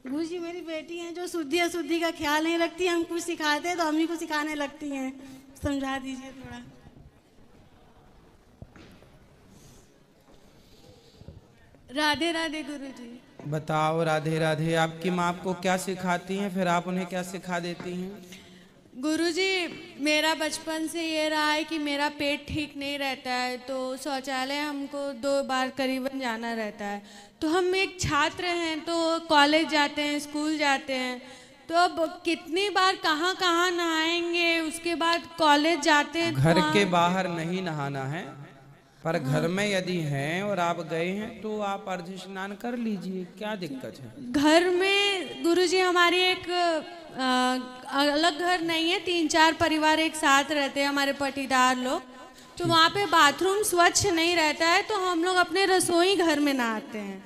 गुरुजी मेरी बेटी है जो शुद्धि अशुद्धि का ख्याल नहीं रखती, हम कुछ सिखाते हैं तो हम ही को सिखाने लगती हैं, समझा दीजिए थोड़ा। राधे राधे गुरुजी। बताओ राधे राधे, आपकी माँ आपको क्या सिखाती हैं, फिर आप उन्हें क्या सिखा देती हैं? गुरुजी मेरा बचपन से ये रहा है कि मेरा पेट ठीक नहीं रहता है, तो शौचालय हमको 2 बार करीबन जाना रहता है। तो हम एक छात्र हैं, तो कॉलेज जाते हैं, स्कूल जाते हैं, तो अब कितनी बार कहाँ कहाँ नहाएंगे। उसके बाद कॉलेज जाते हैं, घर के बाहर नहीं नहाना है, पर घर में यदि हैं और आप गए हैं तो आप अर्ध स्नान कर लीजिए, क्या दिक्कत है? घर में गुरुजी हमारी एक अलग घर नहीं है, 3-4 परिवार एक साथ रहते हैं हमारे पटीदार लोग, तो वहाँ पे बाथरूम स्वच्छ नहीं रहता है, तो हम लोग अपने रसोई घर में नहाते हैं।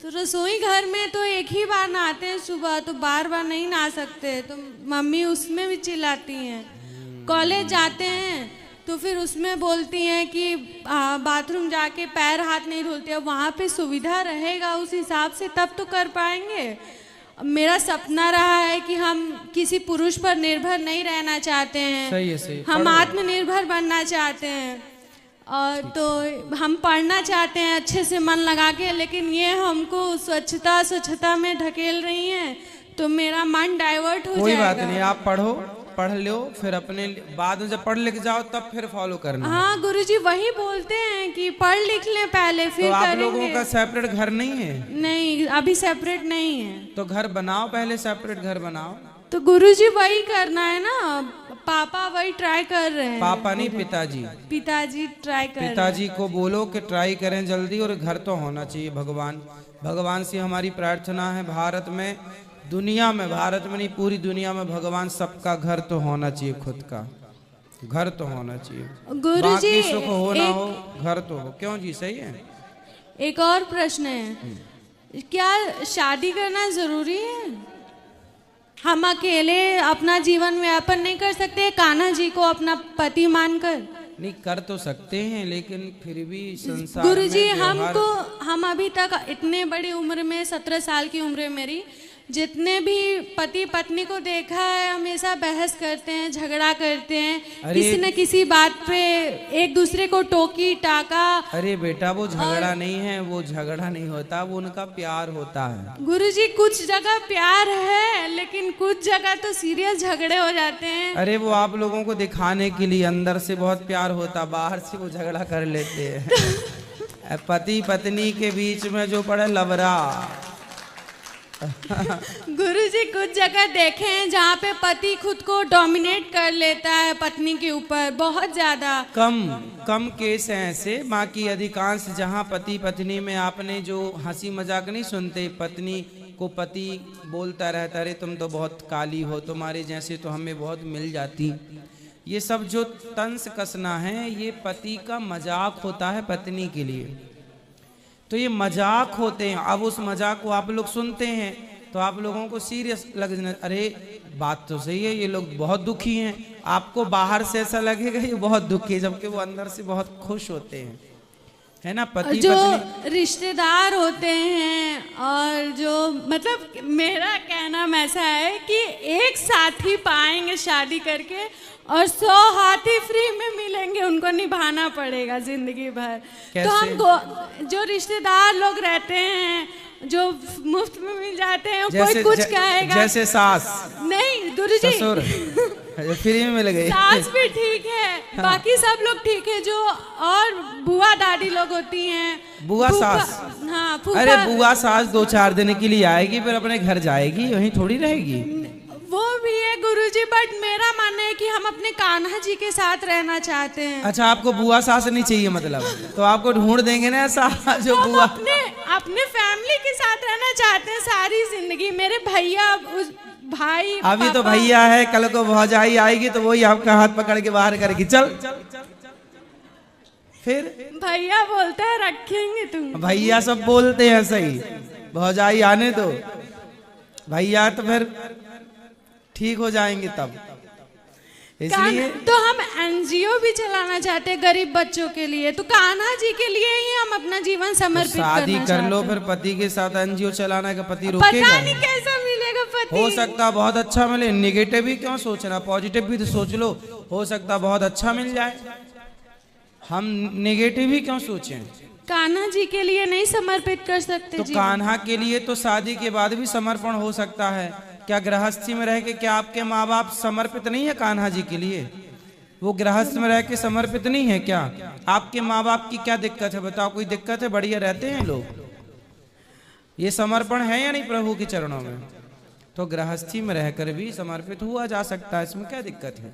तो रसोई घर में तो एक ही बार नहाते हैं सुबह, तो बार बार नहीं नहा सकते, तो मम्मी उसमें भी चिल्लाती हैं। कॉलेज जाते हैं तो फिर उसमें बोलती हैं कि बाथरूम जाके पैर हाथ नहीं धुलते, अब वहाँ पे सुविधा रहेगा उस हिसाब से तब तो कर पाएंगे। मेरा सपना रहा है कि हम किसी पुरुष पर निर्भर नहीं रहना चाहते हैं, सही है, सही। हम आत्मनिर्भर बनना चाहते हैं, और तो हम पढ़ना चाहते हैं अच्छे से मन लगा के, लेकिन ये हमको स्वच्छता में ढकेल रही हैं, तो मेरा मन डाइवर्ट हो जाएगा। कोई बात नहीं, आप पढ़ो, पढ़ लो, फिर अपने बाद में जब पढ़ लिख जाओ तब फिर फॉलो करना। हाँ गुरुजी वही बोलते हैं कि पढ़ लिख लें पहले फिर तो आप करेंगे। लोगों का सेपरेट घर नहीं है? नहीं अभी सेपरेट नहीं है। तो घर बनाओ, पहले सेपरेट घर बनाओ। तो गुरुजी वही करना है ना, पापा वही ट्राई कर रहे हैं। पापा नहीं, पिताजी। पिताजी ट्राई कर रहे हैं। पिताजी को बोलो कि ट्राई करें जल्दी, और घर तो होना चाहिए। भगवान से हमारी प्रार्थना है, भारत में, दुनिया में, भारत में नहीं पूरी दुनिया में, भगवान सबका घर तो होना चाहिए, खुद का घर तो होना चाहिए। गुरुजी बाकी सुख हो ना हो, घर तो हो। क्यों जी, सही है। एक और प्रश्न है, क्या शादी करना जरूरी है? हम अकेले अपना जीवन व्यापन नहीं कर सकते कान्हा जी को अपना पति मानकर? नहीं, कर तो सकते हैं, लेकिन फिर भी संसार गुरुजी में हम अभी तक इतने बड़ी उम्र में, 17 साल की उम्र है मेरी, जितने भी पति पत्नी को देखा है हमेशा बहस करते हैं, झगड़ा करते हैं, किसी न किसी बात पे एक दूसरे को टोकी टाका। अरे बेटा, वो झगड़ा नहीं है, वो झगड़ा नहीं होता, वो उनका प्यार होता है। गुरुजी कुछ जगह प्यार है, लेकिन कुछ जगह तो सीरियस झगड़े हो जाते हैं। अरे वो आप लोगों को दिखाने के लिए, अंदर से बहुत प्यार होता, बाहर से वो झगड़ा कर लेते हैं। पति पत्नी के बीच में जो पड़े लबरा। गुरुजी कुछ जगह देखे हैं जहाँ पे पति खुद को डोमिनेट कर लेता है पत्नी के ऊपर, बहुत ज्यादा। कम केस हैं ऐसे, बाकी अधिकांश जहाँ पति पत्नी में, आपने जो हंसी मजाक नहीं सुनते, पत्नी को पति बोलता रहता, अरे तुम तो बहुत काली हो, तुम्हारे जैसे तो हमें बहुत मिल जाती। ये सब जो तंस कसना है, ये पति का मजाक होता है पत्नी के लिए, तो ये मजाक होते हैं। अब उस मजाक को आप लोग सुनते हैं तो आप लोगों को सीरियस लगने, अरे बात तो सही है, ये लोग बहुत दुखी हैं। आपको बाहर से ऐसा लगेगा ये बहुत दुखी है, जबकि वो अंदर से बहुत खुश होते हैं, है ना। पति जो पत्नी रिश्तेदार होते हैं, और जो मतलब मेरा कहना ऐसा है कि एक साथी पाएंगे शादी करके, और 100 हाथी फ्री में मिलेंगे, उनको निभाना पड़ेगा जिंदगी भर। तो हम जो रिश्तेदार लोग रहते हैं, जो मुफ्त में मिल जाते हैं, कोई कुछ कहेगा, जैसे सास नहीं गुरुजी, ससुर फ्री में मिल गए। सास भी ठीक है, बाकी सब लोग ठीक है, जो और बुआ दादी लोग होती हैं, बुआ सास। हाँ, अरे बुआ सास 2-4 दिन के लिए आएगी, फिर अपने घर जाएगी, वहीं थोड़ी रहेगी। वो भी है गुरुजी, बट मेरा मानना है कि हम अपने कान्हा जी के साथ रहना चाहते हैं। अच्छा, आपको बुआ सास नहीं चाहिए मतलब? तो आपको ढूंढ देंगे ना ऐसा जो बुआ। अपने फैमिली के साथ रहना चाहते हैं सारी जिंदगी। मेरे भैया, भाई, अभी तो भैया है, कल को भौजाई आएगी तो वही आपका हाथ पकड़ के बाहर करेगी, चल। फिर भैया बोलता है रखेंगे तुम। भैया सब बोलते हैं सही, भौजाई आने दो, भैया तो फिर ठीक हो जाएंगे तब। इसलिए तो हम एनजीओ भी चलाना चाहते हैं गरीब बच्चों के लिए, तो कान्हा जी के लिए ही हम अपना जीवन समर्पित करना चाहते हैं। शादी कर लो, फिर पति के साथ एनजीओ चलाना का पति रोकेगा? पता नहीं कैसा पति। हो सकता बहुत अच्छा मिले, निगेटिव ही क्यों सोचना, पॉजिटिव भी तो सोच लो, हो सकता बहुत अच्छा मिल जाए, हम निगेटिव ही क्यों सोचें। कान्हा जी के लिए नहीं समर्पित कर सकते तो जी? कान्हा के लिए तो शादी के बाद भी समर्पण हो सकता है। क्या गृहस्थी में रह के क्या आपके माँ बाप समर्पित नहीं है कान्हा जी के लिए? वो गृहस्थ में रह के समर्पित नहीं है क्या? आपके माँ बाप की क्या दिक्कत है बताओ? कोई दिक्कत है? बढ़िया रहते हैं लोग। ये समर्पण है या नहीं प्रभु के चरणों में? तो गृहस्थी में रहकर भी समर्पित हुआ जा सकता है, इसमें क्या दिक्कत है?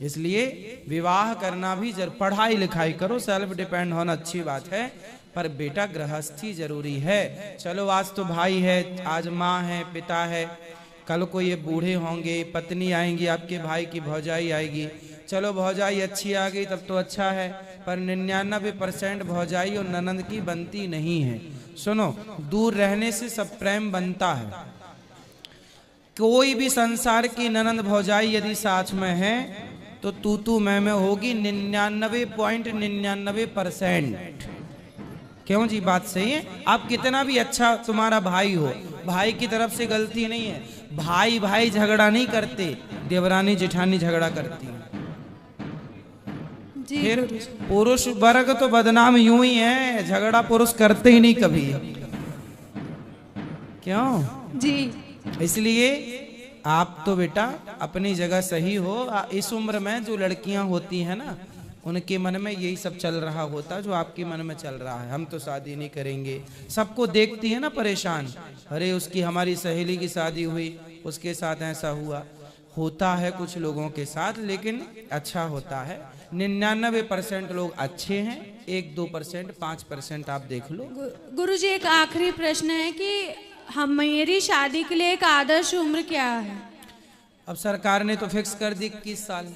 इसलिए विवाह करना भी पढ़ाई लिखाई करो, सेल्फ डिपेंड होना अच्छी बात है, पर बेटा गृहस्थी जरूरी है। चलो आज तो भाई है, आज माँ है, पिता है, कल को ये बूढ़े होंगे, पत्नी आएंगी, आपके भाई की भौजाई आएगी। चलो भौजाई अच्छी आ गई तब तो अच्छा है, पर 99% भौजाई और ननंद की बनती नहीं है। सुनो, दूर रहने से सब प्रेम बनता है। कोई भी संसार की ननंद भौजाई यदि साथ में है तो तू मैं होगी 99.99%। क्यों जी? बात सही है। आप कितना भी अच्छा तुम्हारा भाई हो, भाई की तरफ से गलती नहीं है, भाई भाई झगड़ा नहीं करते, देवरानी जेठानी झगड़ा करती है। फिर पुरुष वर्ग तो बदनाम यूं ही है, झगड़ा पुरुष करते ही नहीं कभी। क्यों जी? इसलिए आप तो बेटा अपनी जगह सही हो। इस उम्र में जो लड़कियां होती हैं ना, उनके मन में यही सब चल रहा होता जो आपके मन में चल रहा है, हम तो शादी नहीं करेंगे। सबको देखती है ना परेशान, अरे उसकी हमारी सहेली की शादी हुई, उसके साथ ऐसा हुआ। होता है कुछ लोगों के साथ, लेकिन अच्छा होता है। 99% लोग अच्छे हैं, 1-2% 5% आप देख लो। गुरुजी एक आखिरी प्रश्न है कि मेरी शादी के लिए एक आदर्श उम्र क्या है? अब सरकार ने तो फिक्स कर दी 21 साल,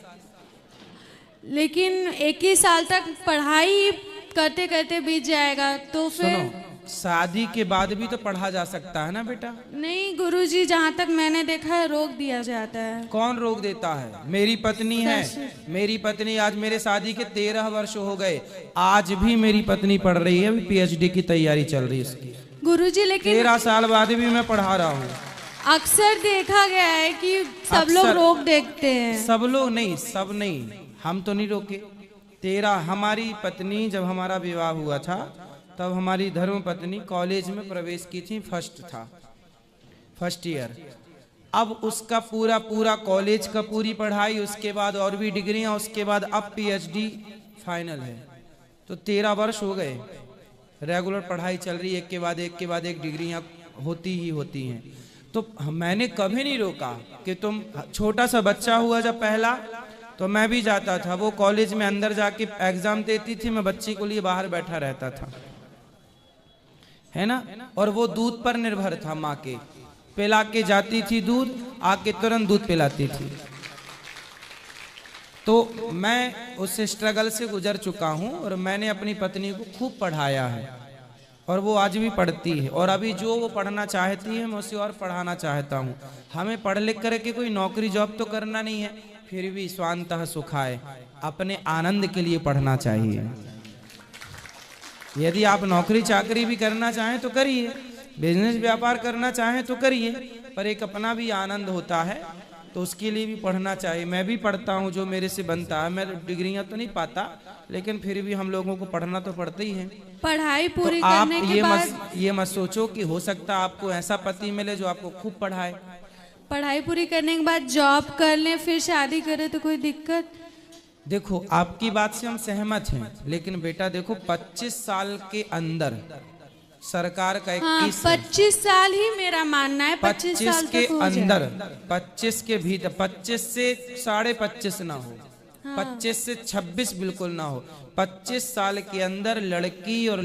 लेकिन 21 साल तक पढ़ाई करते करते बीत जाएगा तो फिर। सुनो, शादी के बाद भी तो पढ़ा जा सकता है ना बेटा। नहीं गुरुजी, जहाँ तक मैंने देखा है रोक दिया जाता है। कौन रोक देता है? मेरी पत्नी है, मेरी पत्नी आज मेरे शादी के 13 वर्ष हो गए, आज भी मेरी पत्नी पढ़ रही है, अभी PhD की तैयारी चल रही है उसकी। गुरुजी लेकिन 13 साल बाद भी मैं पढ़ा रहा हूँ। अक्सर देखा गया है कि सब लोग रोक देखते हैं। सब लोग नहीं, सब नहीं, हम तो नहीं रोके। 13 हमारी पत्नी जब हमारा विवाह हुआ था तब हमारी धर्म पत्नी कॉलेज में प्रवेश की थी, फर्स्ट ईयर। अब उसका पूरा कॉलेज का पूरी पढ़ाई, उसके बाद और भी डिग्रियां, उसके बाद अब PhD फाइनल है। तो 13 वर्ष हो गए, रेगुलर पढ़ाई चल रही है, एक के बाद एक डिग्रियां होती ही होती हैं। तो मैंने कभी नहीं रोका कि तुम, छोटा सा बच्चा हुआ जब पहला, तो मैं भी जाता था, वो कॉलेज में अंदर जाके एग्जाम देती थी, मैं बच्ची को लिए बाहर बैठा रहता था, है ना। और वो दूध पर निर्भर था, माँ के पिला के जाती थी दूध, आके तुरंत दूध पिलाती थी। तो मैं उस स्ट्रगल से गुजर चुका हूँ और मैंने अपनी पत्नी को खूब पढ़ाया है और वो आज भी पढ़ती है। और अभी जो वो पढ़ना चाहती है मैं उसे और पढ़ाना चाहता हूँ। हमें पढ़ लिख करके कोई नौकरी जॉब तो करना नहीं है, फिर भी स्वांतः सुखाय, अपने आनंद के लिए पढ़ना चाहिए। यदि आप नौकरी चाकरी भी करना चाहें तो करिए, बिजनेस व्यापार करना चाहें तो करिए, पर एक अपना भी आनंद होता है, तो उसके लिए भी पढ़ना चाहिए। मैं भी पढ़ता हूँ जो मेरे से बनता है, मैं डिग्रियां तो नहीं पाता, लेकिन फिर भी हम लोगों को पढ़ना तो पड़ता ही है। पढ़ाई पूरी तो आप करने के बाद ये मत सोचो कि हो सकता है आपको ऐसा पति मिले जो आपको खूब पढ़ाए। पढ़ाई पूरी करने के बाद जॉब कर लें फिर शादी करें तो कोई दिक्कत? देखो आपकी बात से हम सहमत हैं, लेकिन बेटा देखो 25 साल के अंदर सरकार का 21 25 साल ही मेरा मानना है, 25 साल के तक हो अंदर, जाए। 25 के भीतर, 25 से 25.5 ना हो, 25 से 26 बिल्कुल ना हो। 25 साल के अंदर लड़की और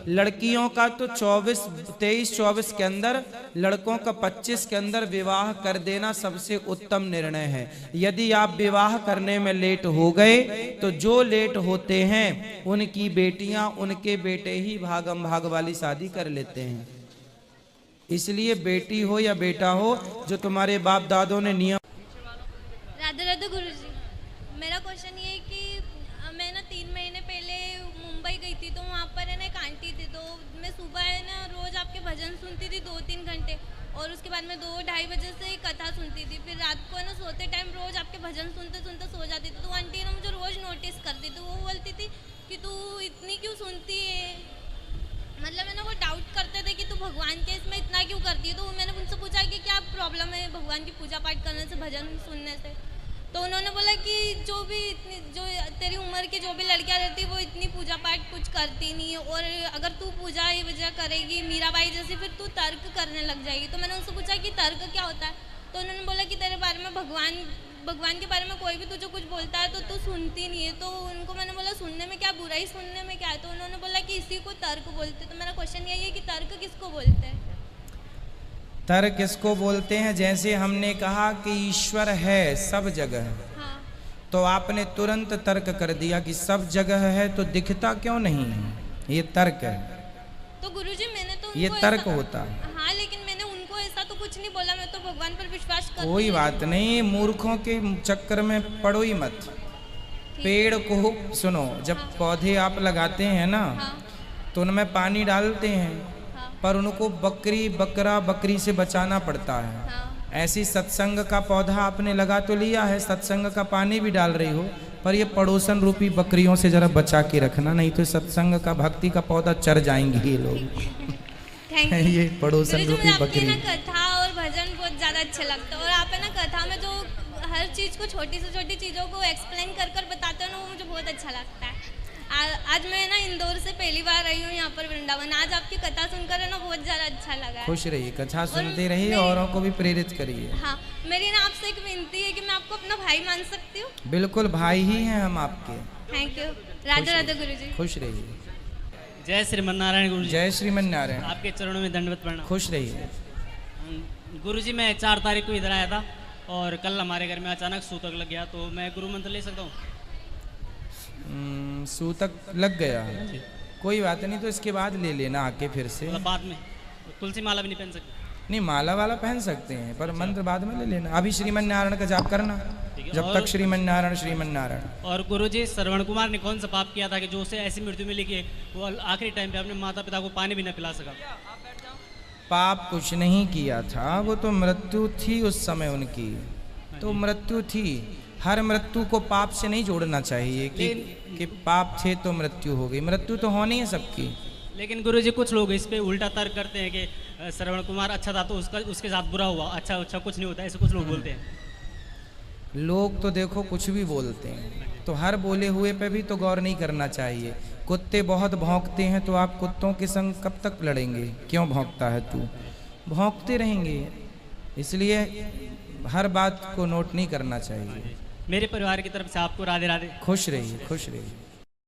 लड़कियों का तो 23-24 के अंदर, लड़कों का 25 के अंदर विवाह कर देना सबसे उत्तम निर्णय है। यदि आप विवाह करने में लेट हो गए तो जो लेट होते हैं उनकी बेटियां, उनके बेटे ही भागम भाग वाली शादी कर लेते हैं। इसलिए बेटी हो या बेटा हो, जो तुम्हारे बाप दादों ने नियम। राधे राधे गुरुजी, मेरा क्वेश्चन ये है कि मैं ना 3 महीने पहले मुंबई गई थी, तो वहाँ पर है ना एक आंटी थी, तो मैं सुबह है ना रोज़ आपके भजन सुनती थी 2-3 घंटे, और उसके बाद मैं 2-2:30 बजे से कथा सुनती थी। फिर रात को ना सोते टाइम रोज आपके भजन सुनते सुनते सो जाती थी। तो आंटी ना मुझे रोज नोटिस करती थी, वो बोलती थी कि तू इतनी क्यों सुनती है, मतलब है ना वो डाउट करते थे कि तू भगवान के इसमें इतना क्यों करती है। तो मैंने उनसे पूछा कि क्या प्रॉब्लम है भगवान की पूजा पाठ करने से, भजन सुनने से। तो उन्होंने बोला कि जो तेरी उम्र की जो भी लड़कियां रहती वो इतनी पूजा पाठ कुछ करती नहीं है, और अगर तू पूजा ये वजह करेगी मीराबाई जैसी फिर तू तर्क करने लग जाएगी। तो मैंने उनसे पूछा कि तर्क क्या होता है। तो उन्होंने बोला कि तेरे बारे में भगवान के बारे में कोई भी तुझे कुछ बोलता है तो तू सुनती नहीं है। तो उनको मैंने बोला सुनने में क्या बुराई, सुनने में क्या है। तो उन्होंने बोला कि इसी को तर्क बोलते। तो मेरा क्वेश्चन यही है कि तर्क किसको बोलते हैं? तर्क किसको बोलते हैं? जैसे हमने कहा कि ईश्वर है सब जगह, हाँ। तो आपने तुरंत तर्क कर दिया कि सब जगह है तो दिखता क्यों नहीं है, ये तर्क है। तो गुरुजी मैंने तो ये उनको तर्क ऐसा- होता है। हाँ, लेकिन मैंने उनको ऐसा तो कुछ नहीं बोला, मैं तो भगवान पर विश्वास करती कोई हूँ। बात नहीं, मूर्खों के चक्कर में पड़ो ही मत। पेड़ को सुनो, जब पौधे आप लगाते हैं ना हाँ। तो उनमें पानी डालते हैं, हाँ। पर उनको बकरी से बचाना पड़ता है। हाँ। ऐसी सत्संग का पौधा आपने लगा तो लिया है, सत्संग का पानी भी डाल रही हो, पर ये पड़ोसन रूपी बकरियों से जरा बचा के रखना, नहीं तो सत्संग का भक्ति का पौधा चर जाएंगे ये लोग। Thank you. ये पड़ोसन गुरुजी, रूपी मुझे आपकी बकरी। ना कथा और भजन बहुत ज़्यादा अच्छे लगते हैं, और आप है ना कथा में जो हर चीज़ को छोटी से छोटी चीज़ों को एक्सप्लेन कर कर बताते हो ना, वो मुझे बहुत अच्छा लगता है। आज मैं ना इंदौर से पहली बार आई हूँ यहाँ पर वृंदावन। आज आपकी कथा सुनकर है ना बहुत ज़्यादा अच्छा लगा है। खुश रहिए, कथा सुनते और रहिए, मैं- औरों को भी प्रेरित करिए। हाँ, मेरी ना आपसे एक विनती है कि मैं आपको अपना भाई मान सकती हूँ? बिल्कुल भाई ही हैं हम आपके। Thank you. राधे राधे गुरुजी। खुश रहिए। जय श्रीमन नारायण गुरु जी। जय श्रीमन नारायण। आपके चरणों में दंडवत प्रणाम। खुश रहिए। गुरु जी, मैं 4 तारीख को इधर आया था और कल हमारे घर में अचानक सूतक लग गया, तो मैं गुरु मंत्र ले सकता हूँ? सूतक लग गया, कोई बात नहीं, तो इसके बाद ले लेना आके फिर से। मतलब बाद में तुलसी माला भी नहीं पहन सकते? नहीं, माला वाला पहन सकते हैं, पर मंत्र बाद में ले लेना। अभी श्रीमन नारायण का जाप करना, जब तक श्रीमन नारायण। और गुरु जी, श्रवण कुमार ने कौन सा पाप किया था कि जो उसे ऐसी मृत्यु मिली कि वो आखिरी टाइम पे अपने माता पिता को पानी भी न पिला सका? पाप कुछ नहीं किया था, वो तो मृत्यु थी उस समय उनकी, तो मृत्यु थी। हर मृत्यु को पाप से नहीं जोड़ना चाहिए कि पाप थे तो मृत्यु हो गई। मृत्यु तो होनी है सबकी। लेकिन गुरु जी, कुछ लोग इस पे उल्टा तर्क करते हैं कि श्रवण कुमार अच्छा था तो उसके साथ बुरा हुआ, अच्छा कुछ नहीं होता, ऐसे कुछ लोग बोलते हैं। लोग तो देखो कुछ भी बोलते हैं, तो हर बोले हुए पे भी तो गौर नहीं करना चाहिए। कुत्ते बहुत भौंकते हैं, तो आप कुत्तों के संग कब तक लड़ेंगे? क्यों भौंकता है तू? भौंकते रहेंगे, इसलिए हर बात को नोट नहीं करना चाहिए। मेरे परिवार की तरफ से आपको राधे राधे। खुश रहिए, खुश रहिए।